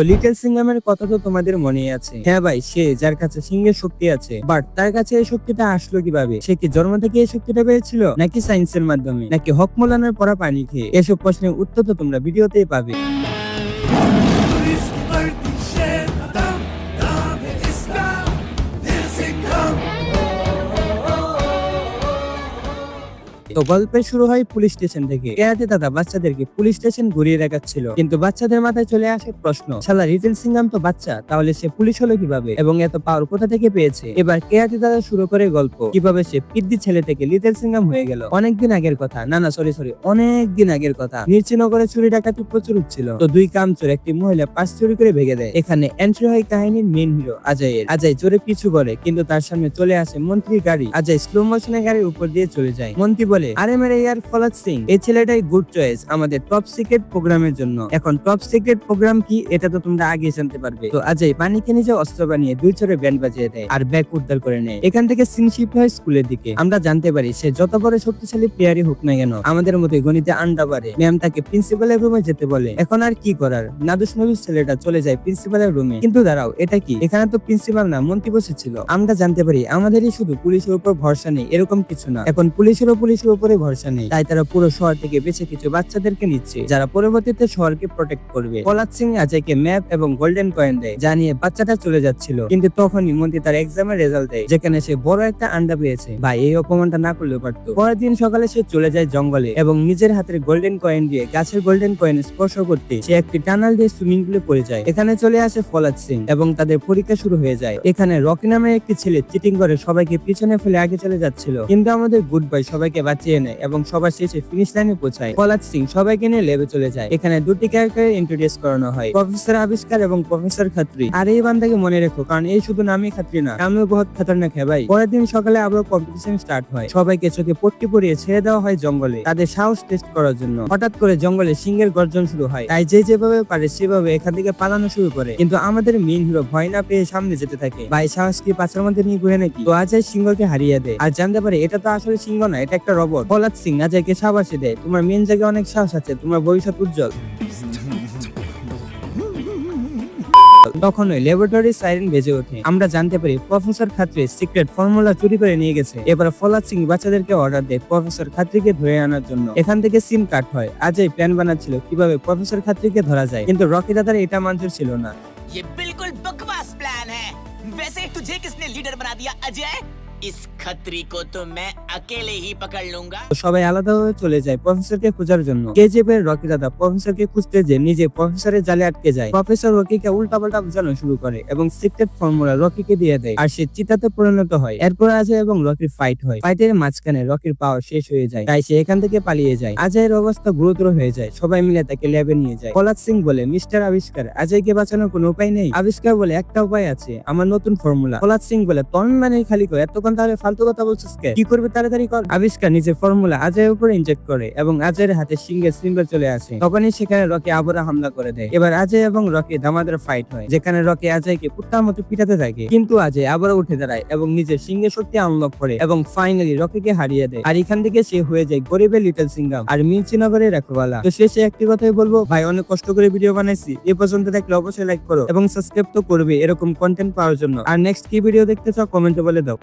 Little সিংহামের কথা তো তোমাদের মনেই আছে। হ্যাঁ ভাই, সে যার কাছে সিংহের শক্তি আছে, বাট তার কাছে এই শক্তিটা আসলো কিভাবে? সে কি জন্ম থেকে এই শক্তিটা পেয়েছিল, নাকি সায়েন্সের মাধ্যমে, নাকি হক মৌলানার পড়া পানি খেয়ে? এসব প্রশ্নের উত্তর তো তোমরা ভিডিওতেই পাবে। তো গল্পের শুরু হয় পুলিশ স্টেশন থেকে। কেরাতে দাদা বাচ্চাদেরকে পুলিশ স্টেশন ঘুরিয়ে দেখাচ্ছিল, কিন্তু বাচ্চাদের মাথায় চলে আসে প্রশ্ন, শালা লিটল সিংহাম তো বাচ্চা, তাহলে সে পুলিশ হলো কিভাবে এবং এত পাওয়ার কোথা থেকে পেয়েছে? এবার কেরাতে দাদা শুরু করে গল্প, কিভাবে সে পিদ্দি ছেলে থেকে লিটল সিংহাম হয়ে গেল। অনেকদিন আগের কথা, সরি অনেক দিন আগের কথা। মির্চিনগরে চুরি ডাকাতি প্রচুর হচ্ছিল। তো দুই কামচোর একটি মহিলা পার্স চুরি করে ভেঙে দেয়। এখানে এন্ট্রি হয় কাহিনীর মেন হিরো অজয়ের। অজয় জোরে পিছু করে, কিন্তু তার সামনে চলে আসে মন্ত্রীর গাড়ি। অজয় স্লো মোশনে গাড়ির উপর দিয়ে চলে যায়। মন্ত্রী বলে, আরে মেরে ইয়ার ফলাদ সিং, এই ছেলেটাই গুড চয়েস আমাদের টপ সিক্রেট প্রোগ্রামের জন্য। এখন টপ সিক্রেট প্রোগ্রাম কি, এটা তো তোমরা আগে জানতে পারবে। তো অজয় পানিকে নিজে অস্ত্র বানিয়ে দুই চোরে ব্যান্ড বাজিয়ে দেয় আর ব্যাগ উদ্ধার করে নেয়। এখান থেকে সিন শিফট হয় স্কুলের দিকে। আমরা জানতে পারি সে যত বড় শক্তিশালী প্লেয়ারই হোক না কেন, আমাদের মতো গণিতে আন্ডা পারে। ম্যাম তাকে প্রিন্সিপালের রুমে যেতে বলে। এখন আর কি করার, নাদুস নদুস ছেলেটা চলে যায় প্রিন্সিপালের রুমে। কিন্তু দাঁড়াও, এটা কি? এখানে তো প্রিন্সিপাল না, মন্ত্রী বসেছিল। আমরা জানতে পারি আমাদেরই শুধু পুলিশের উপর ভরসা নেই এরকম কিছু না, এখন পুলিশের উপরে ভরসা নেই। তাই তারা পুরো শহর থেকে বেছে কিছু বাচ্চাদেরকে নিচ্ছে, যারা পরবর্তীতে শহরকে প্রোটেক্ট করবে। ফলাদ সিং অজয়কে ম্যাপ এবং গোল্ডেন কয়েন দেয়, জানিয়ে বাচ্চাটা চলে যাচ্ছিল। কিন্তু তখনই মন্ত্রী তার এক্সামের রেজাল্ট দেয়, যেখানে সে বড় একটা আন্ডা পেয়েছে। ভাই, এই অপমানটা না করলেও পারতো। পরের দিন সকালে সে চলে যায় জঙ্গলে এবং নিজের হাতের গোল্ডেন কয়েন দিয়ে গাছের গোল্ডেন কয়েন স্পর্শ করতে সে একটি টানাল দিয়ে সুইমিং পুলে পড়ে যায়। এখানে চলে আসে ফলাদ সিং এবং তাদের পরীক্ষা শুরু হয়ে যায়। এখানে রকি নামে একটি ছেলে চিটিং করে সবাইকে পিছনে ফেলে আগে চলে যাচ্ছিল, কিন্তু আমাদের গুড বয় সবাইকে বাঁচিয়ে নেয় এবং সবার শেষে ফিনিশ লাইনে পৌঁছায়। ফলাদ সিং সবাইকে নিয়ে লেবে চলে যায়। এখানে দুটি ক্যারেক্টার ইন্ট্রোডিউস করানো হয়, প্রফেসর আবিষ্কার এবং প্রফেসর খাত্রি। আর এই বান্দাকে মনে রেখো, কারণ এই শুধু নামই খাত্রি না, আমিও বহুত খতরনাক। হ্যাঁ ভাই। পরের দিন সকালে আবার কম্পিটিশন স্টার্ট হয়। সবাইকে চোখে পট্টি পরিয়ে ছেড়ে দেওয়া হয় জঙ্গলে, তাদের সাহস টেস্ট করার জন্য। হঠাৎ করে জঙ্গলে সিংহের গর্জন শুরু হয়, তাই যে যেভাবে পারে সেভাবে এখান থেকে পালানো শুরু করে। কিন্তু আমাদের মেইন হিরো ভয় না পেয়ে সামনে যেতে থাকে। ভাই, সাহস কি পাঁচের মধ্যে নিয়ে ঘুরে নাকি? তো অজয় সিংহকে হারিয়ে দেয় আর জানতে পারে এটা তো আসলে সিংহ না, এটা একটা রোবট। ফলাদ সিং অজয়কে সাবাসে দেয়, তোমার মেন জায়গায় অনেক সাহস আছে, তোমার ভবিষ্যৎ উজ্জ্বল। তখনই ল্যাবরেটরি সাইরেন বেজে ওঠে। আমরা জানতে পারি প্রফেসর খাত্রি সিক্রেট ফর্মুলা চুরি করে নিয়ে গেছে। এবার ফলাদ সিং বাচ্চাদেরকে অর্ডার দেয় প্রফেসর খাত্রিকে ধরে আনার জন্য। এখান থেকে সিন কাট হয়। অজয় প্ল্যান বানাচ্ছিল কিভাবে প্রফেসর খাত্রিকে ধরা যায়, কিন্তু রকি দাদার এটা মঞ্জুর ছিল না। ये बिल्कुल बकवास प्लान है। वैसे तुझे किसने लीडर बना दिया अजय? इस खतरी को तो मैं अकेले ही पकड़ लूंगा। সবাই আলাদাভাবে চলে যায় প্রফেসরকে খোঁজার জন্য। কেজিএফ এর রকি দাদা প্রফেসরকে খুঁজতে যে নিজে প্রফেসরের জালে আটকে যায়। প্রফেসর রকিকে উল্টাপাল্টা বোঝানো শুরু করে এবং সিক্রেট ফর্মুলা রকিকে দিয়ে দেয়, আর সে চিতাতে পরিণত হয়। এরপর অজয় এবং রকির ফাইট হয়। ফাইটের মাঝখানে রকির পাওয়ার শেষ হয়ে যায়, তাই সে এখান থেকে পালিয়ে যায়। অজয়ের অবস্থা গুরুতর হয়ে যায়, সবাই মিলে তাকে ল্যাবে নিয়ে যায়। ফলাদ সিং বলে, মিস্টার আবিষ্কার, অজয়কে বাঁচানোর কোনো উপায় নেই? আবিষ্কার বলে, একটা উপায় আছে, আমার নতুন ফর্মুলা। ফলাদ সিং বলে, তখন মানে খালি করে এতক্ষণ তাহলে ফালতু কথা বলছিস কে? কি করবে তাড়াতাড়ি কর। আবিষ্কার নিজের ফর্মুলা অজয়ের উপরে ইনজেক্ট করে এবং অজয়ের হাতে সিংহের সিম্বল চলে আসে। তখনই সেখানে রকি আবারও হামলা করে দেয়। এবার অজয় এবং রকি দামাদার ফাইট হয়, যেখানে রকি অজয়কে কুত্তার মতো পিটাতে থাকে, কিন্তু অজয় আবারও উঠে দাঁড়ায় এবং নিজের সিংহের শক্তি আনলক করে এবং ফাইনালি রকিকে হারিয়ে দেয়। আর এখান থেকে সে হয়ে যায় গরিবের লিটল সিংহাম আর মির্চিনগরের রাখওয়ালা। তো শেষে একটি কথাই বলবো, ভাই অনেক কষ্ট করে ভিডিও বানাইছি, এ পর্যন্ত দেখলে অবশ্যই লাইক করো এবং সাবস্ক্রাইব তো করবে এরকম কন্টেন্ট পাওয়ার জন্য। আর নেক্সট কি ভিডিও দেখতে চাও কমেন্টে বলে দাও।